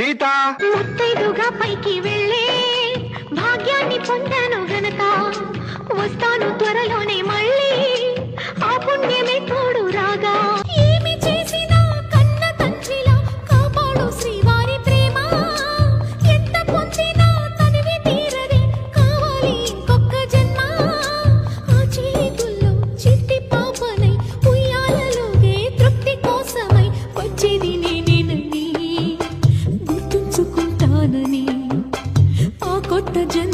సీత ముత్తైదుగా పైకి వెళ్ళే భాగ్యాన్ని పొందాను గనక వస్తాను త్వరలోనే మళ్ళీ ఆ పుణ్యమే తోడు రాగా ఏమి చేసినా కన్న తండ్రిలా కాపాడు శ్రీవారి ప్రేమ ఎంత పొందినా తనివి తీరదే కావాలి ఇంకొక జన్మ ఆ చేతుల్లో చిట్టి పాపనై ఉయ్యాలలోగే తృప్తి కోసమై వచ్చేది నేనేనని గుర్తుంచుకుంటానని ఆ కొత్త జన్మ